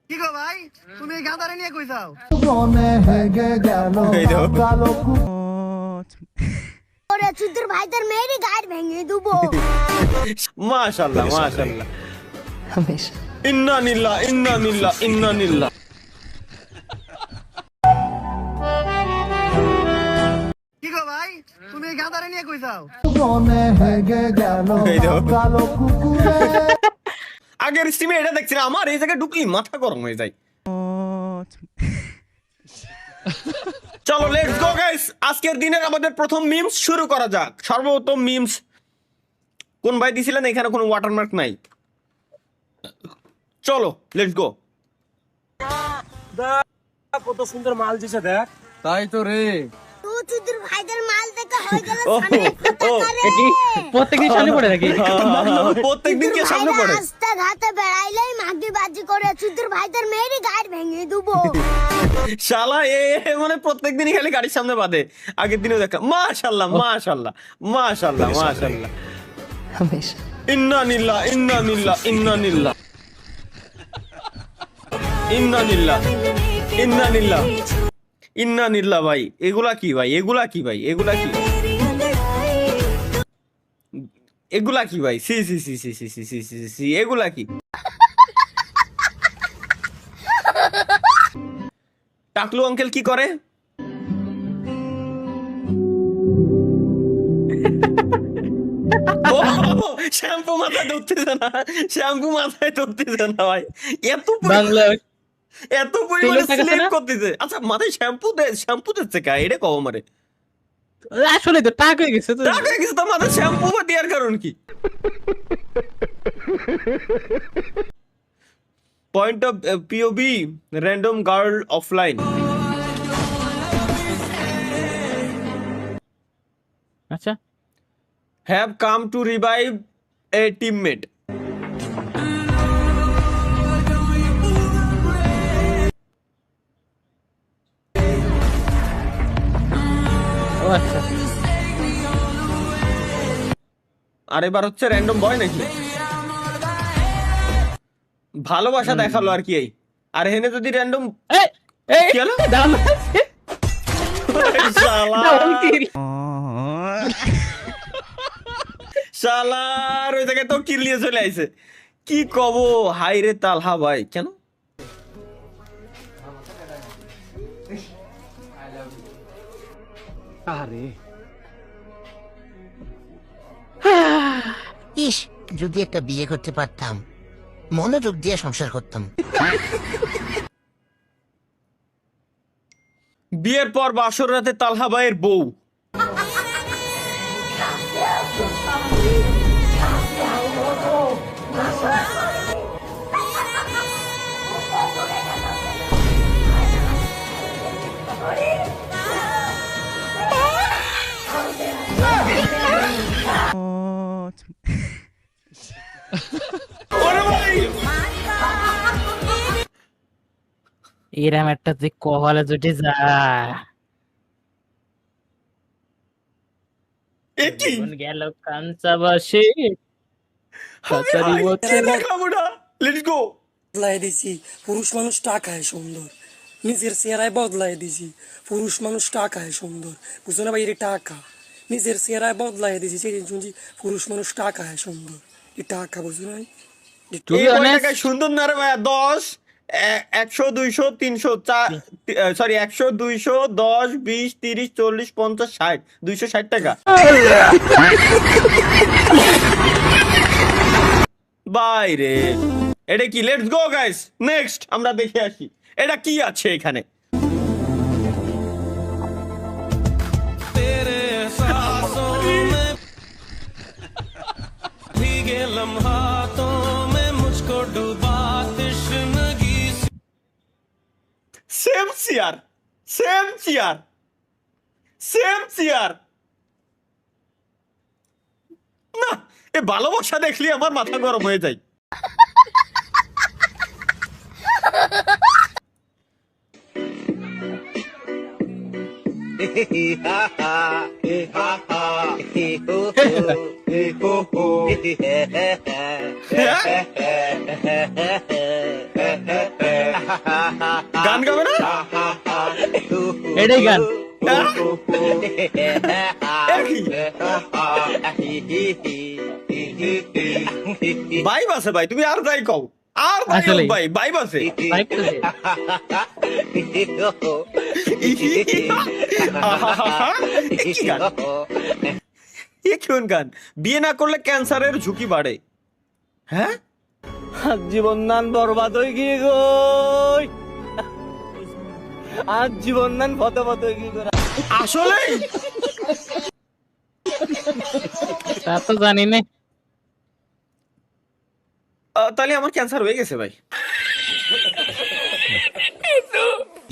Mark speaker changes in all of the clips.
Speaker 1: কি গো ভাই, তুমি এই গাঁদারে নিয়ে কই যাও?
Speaker 2: ওরে চুদির ভাইদের মেয়েরই গাড় ভেঙে দেবো।
Speaker 3: মাশাআল্লাহ মাশাআল্লাহ ইন্না লিল্লাহ ইন্না লিল্লাহ ইন্না লিল্লাহ।
Speaker 1: কি গো ভাই, তুমি এই গাঁদারে নিয়ে কই যাও?
Speaker 3: আগের স্ট্রিমে এটা দেখছি না, আমার এই জায়গায় ঢুকলি মাথা গরম হয়ে যায়। চলো লেটস গো গাইস, আজকের দিনের আমাদের প্রথম মিমস শুরু করা যাক। সর্বপ্রথম মিমস কোন ভাই দিছিলেন? এখানে কোনো ওয়াটারমার্ক নাই। চলো লেটস গো।
Speaker 4: কত সুন্দর মাল দিছে দেখ।
Speaker 5: তাই তো রে,
Speaker 2: তুই চুদির ভাইদের মাল দেখে হয়ে গেল
Speaker 3: ও, ও,
Speaker 4: প্রত্যেকদিন সামনে পড়ে নাকি?
Speaker 3: প্রত্যেকদিন কে সামনে পড়ে?
Speaker 2: রাস্তাঘাটে বেড়াইলেই মাগি বাজি করে চুদির ভাইদের মেয়েরই গাড় ভেঙে দেবো।
Speaker 3: শালা এ মানে প্রত্যেকদিনই খালি গাড়ির সামনে বাঁধে। আগের দিনও দেখা। মাশাআল্লাহ মাশাআল্লাহ মাশাআল্লাহ মাশাআল্লাহ। ইন্না লিল্লাহ ইন্না লিল্লাহ ইন্না লিল্লাহ ইন্না লিল্লাহ ইন্না লিল্লাহ ইন্না লিল্লাহ। ভাই এগুলা কি ভাই, এগুলা কি ভাই, এগুলা কি, এগুলা কি ভাই? C C C C C C C C C এগুলা কি? টাকলু আঙ্কেল কি করে? শ্যাম্পু মাথায় ধরতেছে না, শ্যাম্পু মাথায় ধরতেছে না ভাই। এত পরিমাণে স্লিপ করতেছে। আচ্ছা মাথায় শ্যাম্পু দিচ্ছে কা? এটা কও আমারে।
Speaker 4: আসলে তো টাক হয়ে গেছে তো।
Speaker 3: টাক হয়ে গেছে তো, মাথায় শ্যাম্পু দেওয়ার কারণ কি? Point of POV random girl offline.
Speaker 4: আচ্ছা,
Speaker 3: have come to revive a teammate.
Speaker 4: ও আচ্ছা।
Speaker 3: আর এবার হচ্ছে র্যান্ডম বয় নাকি? ভালোবাসা দেখালো আর কি। এই আর হেনে যদি র্যান্ডম কি হলো? শালার ওই জায়গায় তো কিল নিয়ে চলে আইছে। কি কব, হাই রে তালহা ভাই। কেন
Speaker 6: ইস, যদি একটা বিয়ে করতে পারতাম, মনোযোগ দিয়ে সংসার করতাম।
Speaker 3: বিয়ের পর বাসর রাতে তালহা ভাইয়ের বউ।
Speaker 4: এরম একটা যে কপালে জুটে যায়।
Speaker 3: এ কি
Speaker 4: গেল কাঞ্চা বাসে কাছারি বছর।
Speaker 3: Let's go.
Speaker 7: বদলাই দিছি, পুরুষ মানুষ টাকায় সুন্দর, নিজের চেহারায় বদলাই দিছি। পুরুষ মানুষ টাকায় সুন্দর, বুঝো না ভাই? এটা টাকা, নিজের চেহারায় বদলাই দিছি। সেদিন শুনছি পুরুষ মানুষ টাকায় সুন্দর, এই টাকা বুঝো না?
Speaker 3: সুন্দর না রে ভাইয়া। 10 100 200 300 সরি 100 200 10 20 30 40 50 60 260 টাকা। বাইরে এটা কি? লেটস গো গাইস, নেক্সট আমরা দেখে আসি এটা কি আছে এখানে। Same chair, same chair, same chair. না, এ ভালোবাসা দেখলে আমার মাথা গরম হয়ে যায়। গান গাবে না?
Speaker 4: এটাই গান।
Speaker 3: ভাইব আছে ভাই, তুমি আর যাই কও, আর যাই হোক
Speaker 4: আসলেই।
Speaker 3: ভাই, ভাইব আছে।
Speaker 4: Vibe তো দে।
Speaker 3: এ কি গান? এ কোন গান? বিয়ে না করলে ক্যান্সারের ঝুঁকি বাড়ে। হ্যাঁ,
Speaker 1: জীবন নান বরবাদ হয়ে গিয়ে গো, আর জীবন নান ফটো হয়ে গিয়ে গো।
Speaker 3: আসলে
Speaker 4: তা তো জানি না।
Speaker 3: তাহলে আমার ক্যান্সার হয়ে গেছে ভাই।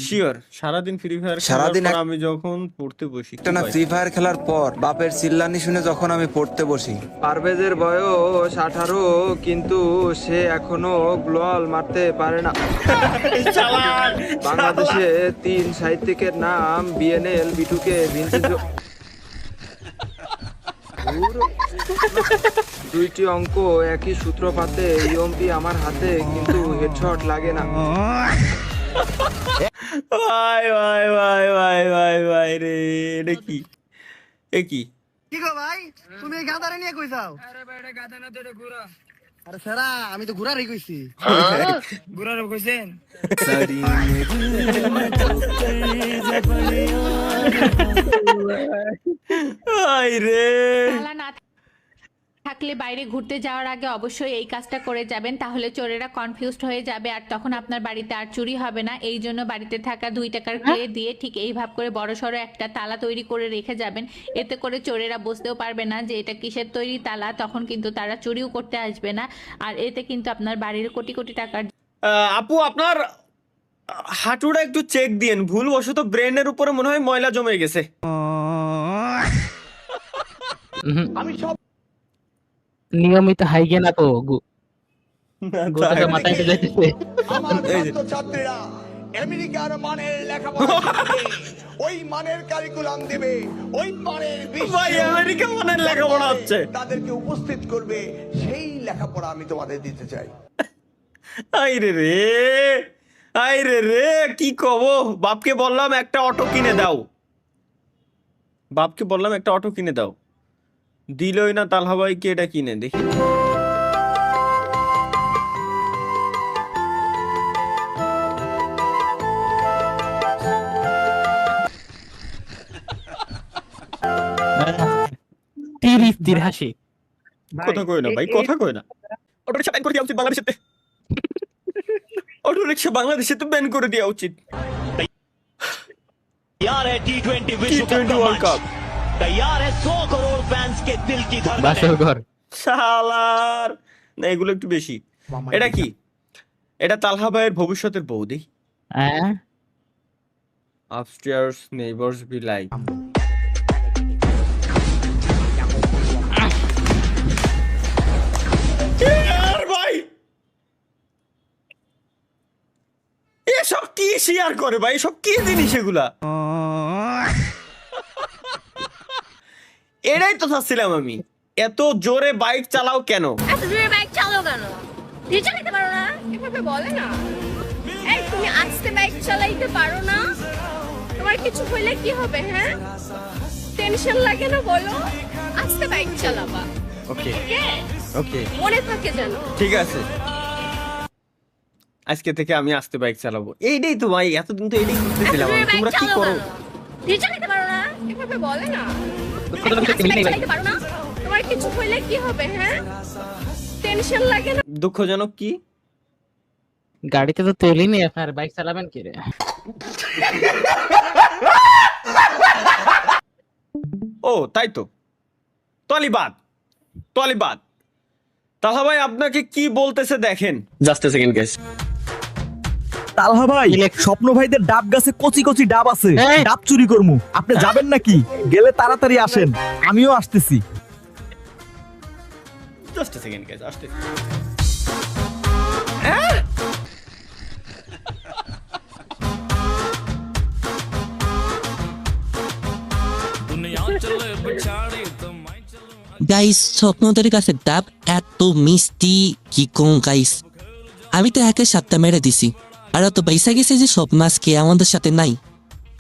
Speaker 3: শিওর সারাদিন ফ্রি ফায়ার
Speaker 5: সারাদিন
Speaker 3: সারাদিন আমি যখন পড়তে বসি
Speaker 5: একটা না ফ্রি ফায়ার খেলার পর বাপের চিল্লানি শুনে যখন আমি পড়তে বসি, পারভেজের বয়স 18 কিন্তু সে এখনো গ্লোয়াল মারতে পারে না। বাংলাদেশে 3 সাহিত্যিকের নাম বিএনএল বিটুকে ভিনসেন্ট দুইটি অঙ্ক একই সূত্রপাতে ইএমপি আমার হাতে কিন্তু হেডশট লাগে না।
Speaker 3: ভাই ভাই ভাই ভাই ভাই ভাই রে, এটা কি? এ কি?
Speaker 1: কি গো ভাই, তুমি এই গাঁদারে নিয়ে কই যাও? আরে সেরা, আমি তো ঘুরারই কইছি।
Speaker 3: ভাই রে,
Speaker 8: তালা না থাকলে বাইরে ঘুরতে যাওয়ার আগে অবশ্যই এই কাজটা করে যাবেন, তাহলে চোরেরা কনফিউজড হয়ে যাবে আর তখন আপনার বাড়িতে আর চুরি হবে না। এই জন্য বাড়িতে থাকা 2 টাকার ক্লে দিয়ে ঠিক এই ভাব করে বড়সড় একটা তালা তৈরি করে রেখে যাবেন। এতে করে চোরেরা বুঝতেও পারবে না যে এটা কিসের তৈরি তালা, তখন কিন্তু তারা চুরিও করতে আসবে না। আর এতে কিন্তু আপনার বাড়ির কোটি কোটি টাকার
Speaker 3: আপু আপনার হাঁটুটা একটু চেক দিয়েন, ভুলবশত ব্রেনের উপরে মনে হয় ময়লা জমে গেছে।
Speaker 4: নিয়মিত হাইগে না তো গোটাটা মাথায় যাইতেছে।
Speaker 9: ছাত্রীরা আমেরিকার মানের লেখাপড়া শিখবে, ওই মানের কারিকুলাম দেবে, ওই মানের
Speaker 3: ভাই আমেরিকা মানের লেখাপড়া হচ্ছে,
Speaker 9: তাদেরকে উপস্থিত করবে, সেই লেখাপড়া আমি তোমাদের দিতে চাই।
Speaker 3: আইরে রে, আইরে রে, কি কব? বাপকে বললাম একটা অটো কিনে দাও, বাপকে বললাম একটা অটো কিনে দাও, দিলই না। তালহা ভাই কি এটা কিনে দেখি।
Speaker 4: তীর হাসি।
Speaker 3: কথা কই না ভাই, কথা কই না। অটো রিক্সা ব্যান করে দেওয়া উচিত বাংলাদেশেতে, অটো রিক্সা বাংলাদেশেতে ব্যান করে দেওয়া উচিত।
Speaker 10: तैयार है T20 विश्व कप
Speaker 3: T20
Speaker 10: का
Speaker 3: वर्ल्ड
Speaker 10: मंच।
Speaker 3: कप।
Speaker 10: तैयार है 100 करोड़ फैंस के दिल की धड़कन।
Speaker 4: বাসর ঘর।
Speaker 3: শালার না, এগুলো একটু বেশি। এটা কি? এটা তালহা ভাইয়ের ভবিষ্যতের বউ দেখি।
Speaker 4: হ্যাঁ
Speaker 3: Upstairs neighbors be like. ভাই এসব কি শেয়ার করে ভাই, এসব কি জিনিস এগুলা? এটাই তো চাচ্ছিলাম আমি, এত জোরে বাইক চালাও কেন?
Speaker 2: এত জোরে বাইক চালাও কেন? তুই চালাতে পারো না? এভাবে বলে না। এই তুমি আস্তে বাইক চালাইতে পারো না? তোমার কিছু হইলে কি হবে? হ্যাঁ, টেনশন লাগে না বলো? আস্তে বাইক চালাবা,
Speaker 3: ওকে ওকে,
Speaker 2: মনে থাকে যেন।
Speaker 3: ঠিক আছে, আজকে থেকে আমি আস্তে বাইক চালাবো। এইটাই তো ভাই, এতদিন তো এইটাই করতেছিলাম আমি। তোমরা কি করো?
Speaker 2: তুই চালাতে পারো না? এভাবে বলে না। চালাতে পারো না? তোমার কিছু হইলে কি হবে? হ্যাঁ, টেনশন লাগে না।
Speaker 3: দুঃখজনক কি?
Speaker 4: গাড়িতে তো তেলই নেই আপনার, বাইক চালাবেন কি রে?
Speaker 3: ও তাই তো, তলিবাদ তলিবাদ। তাহা ভাই আপনাকে কি বলতেছে দেখেন। Just a second guess.
Speaker 1: তালহা ভাই, স্বপ্ন ভাইদের ডাব গাছে কচি কচি ডাব আছে, ডাব চুরি করমু। আপনি যাবেন নাকি? গেলে তাড়াতাড়ি আসেন, আমিও আসতেছি।
Speaker 3: জাস্ট এ সেকেন্ড গেস, আসতে।
Speaker 11: গাইস, স্বপ্নদের কাছে ডাব এত মিষ্টি কি কোন গাইস, আমি তো একে 7টা মেরে দিছি। আর অত পয়সা গেছে যে সব মাছ খেয়ে আমাদের সাথে নাই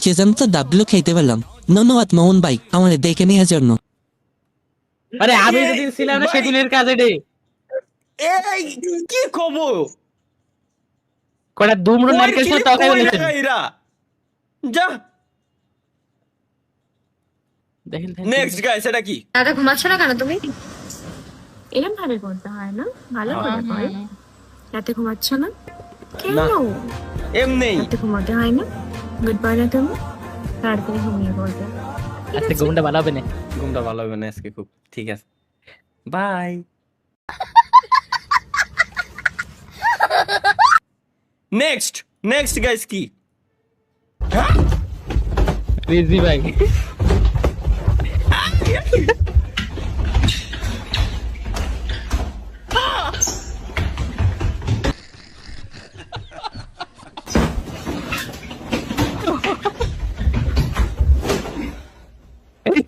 Speaker 11: সে যেন তো ডাবগুলো খাইতে পারলাম। ধন্যবাদ মোহন ভাই আমাদের দেখে নেওয়ার জন্য।
Speaker 4: আরে আমি যেদিন ছিলাম না সেদিনের কাজ এডে
Speaker 3: এই কি খবর?
Speaker 4: কটা দুমড়ো নারকেল সহ তরকারি বলেছেন।
Speaker 3: যা
Speaker 4: দেখেন
Speaker 3: নেক্সট গাইস, এটা কি?
Speaker 2: দাদা ঘুমাচ্ছ না কেন তুমি? এরকম ভাবে করতে হয় না, ভালো করে বল। রাতে ঘুমাচ্ছ না কেন?
Speaker 3: এমনি
Speaker 2: রাতে ঘুমাতে হয় না? গুড বাই না তুমি, তাড়াতাড়ি ঘুমিয়ে পড়বে।
Speaker 4: আজকে ঘুমটা ভালো হবে না।
Speaker 3: ঘুমটা ভালো হবে না আজকে খুব। ঠিক আছে, বাই। নেক্সট গাইস কি?
Speaker 4: রিজি ভাই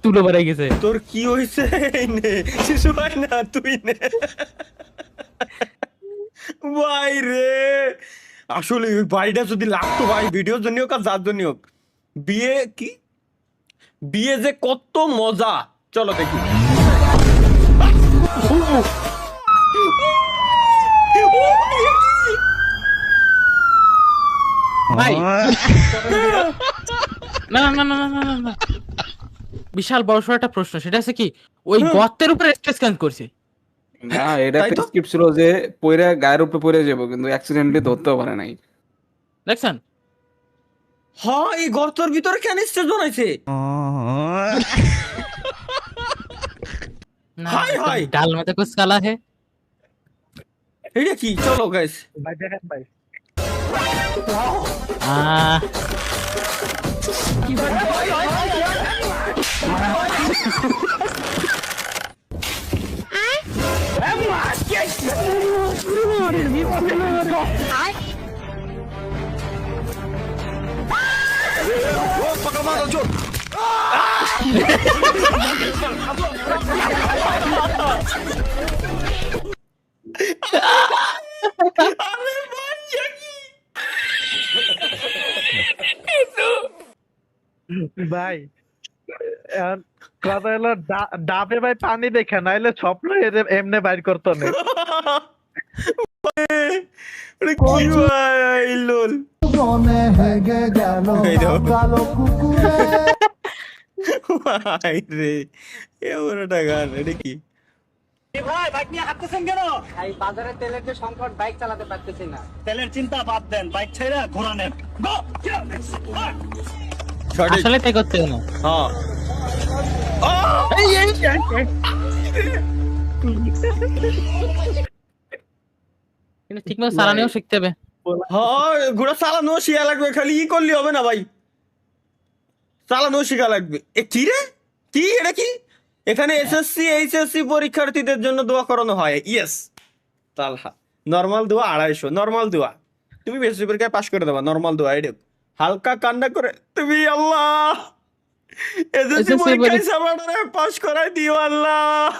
Speaker 4: তুলো বাড়াই গেছে।
Speaker 3: তোর কি হইছে? নে শিশু ভাই, না তুই নে ভাই রে। আসলে ওই বাড়িটা যদি লাগতো ভাই, ভিডিওর জন্য হোক আর যার জন্য হোক, বিয়ে যে কত মজা। চলো দেখি।
Speaker 4: ভাই না না না না না না না, বিশাল বড়সড় একটা প্রশ্ন, সেটা আছে কি ওই গর্তের উপরে স্ট্রেস ক্যান্স করছে?
Speaker 5: না, এটা একটা স্ক্রিপ্ট ছিল যে পয়রা গায়ের উপরে পড়ে যাবো, কিন্তু অ্যাক্সিডেন্টলি ধরতেও পারে নাই।
Speaker 4: দেখছেন?
Speaker 3: হ্যাঁ, এই গর্তের ভিতরে কেন স্টেজ বানাইছে? হাই হাই,
Speaker 4: ডাল মে তো কুছ কালা হে।
Speaker 3: এটা কি? চলো গাইস,
Speaker 1: ভাই দেখেন ভাই, ভাই কথা হলো ডাবে ভাই পানি দেখে নাইলে স্বপ্ন এমনি বাইর করতো না।
Speaker 3: কি ভাই লোল ভাই রে, এমনটা গান। এটা কি
Speaker 10: ভাই? বাইক নিয়ে হাঁটতেছেন কেন? ভাই বাজারে তেলের যে সংকট, বাইক চালাতে পারতেছি না। তেলের চিন্তা বাদ দেন, বাইক ছেড়ে ঘোড়া নেন।
Speaker 4: আসলে তাই করতে না।
Speaker 3: হ্যাঁ,
Speaker 4: কিন্তু ঠিকমতো চালানোও শিখতে হবে।
Speaker 3: হ্যাঁ, ঘোড়া চালানো শিখা লাগবে, খালি ই করলে হবে না ভাই, চালানো শিখা লাগবে। এ কি রে, কি এটা কি? এখানে এসএসসি এইচএসসি পরীক্ষার্থীদের জন্য দোয়া করানো হয়। ইয়েস, তালহা নরমাল দোয়া 250, নরমাল দোয়া। তুমি বেশি পরীক্ষায় পাশ করে দেবা, নরমাল দোয়া। এটা হালকা কান্না করে তুমি আল্লাহ এসএসসি পরীক্ষায় সামারে পাশ করাই দিও আল্লাহ।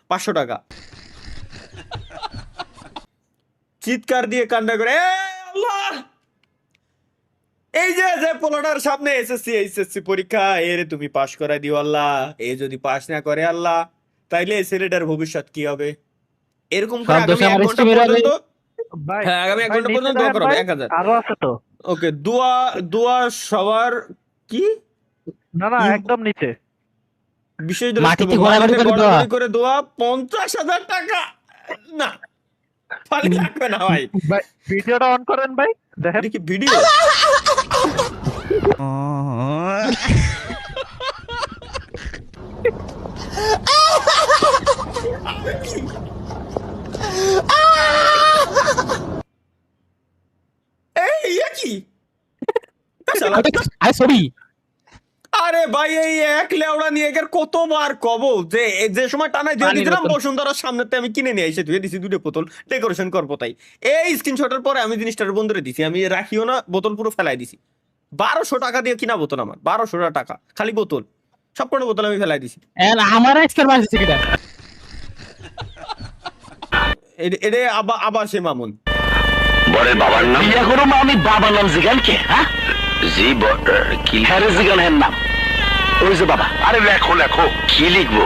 Speaker 3: 500 টাকা চিৎকার দিয়ে কান্না করে, এ আল্লাহ, এই যে পোলাটার সামনে এসএসসি এইচএসসি পরীক্ষা, এর তুমি পাশ করাই দিও আল্লাহ। এ যদি পাশ না করে আল্লাহ, তাইলে এই ছেলেটার ভবিষ্যৎ কি হবে? এরকম করে আগামী 1 ঘন্টা পর্যন্ত, হ্যাঁ আগামী 1 ঘন্টা পর্যন্ত দোয়া করবে। 1000
Speaker 1: আরো আছে তো।
Speaker 3: ওকে, দোয়া সবার কি?
Speaker 1: না না, একদম নিচে
Speaker 3: বিশেষ
Speaker 4: মাটিতে ঘোরাঘুরি
Speaker 3: করে দোয়া 50,000 টাকা। না ফালি লাগবে না ভাই।
Speaker 1: ভিডিওটা অন করেন ভাই, দেখেন
Speaker 3: কি ভিডিও। আরে ভাই, এই এক লেওড়া নিয়ে কতবার কব যে সময় টানাই দিয়ে দিলাম বসুন্ধরার সামনেতে আমি কিনে নিয়ে এসে ধুয়ে দিছি 2টা বোতল, ডেকোরেশন করবো তাই। এই স্ক্রিনশটের পরে আমি জিনিসটার বন্ধুরে দিছি, আমি রাখিও না, বোতল পুরো ফেলাই দিছি। 1200 টাকা দিয়ে কিনা বোতল, আমার 1200 টাকা খালি বোতল, সব কোনো বোতল আমি ফেলাই দিছি।
Speaker 4: আমার আজকের মাঝে কিটা
Speaker 3: এডে আবার সে মামুন
Speaker 12: বরের বাবার নাম? বিয়ে করো আমি বাবার নাম জিগান কে? হ্যাঁ জি কি হ্যাঁ জিগান হ্যাঁ নাম ওই যে বাবা। আরে লেখো লেখো। কি লিখবো?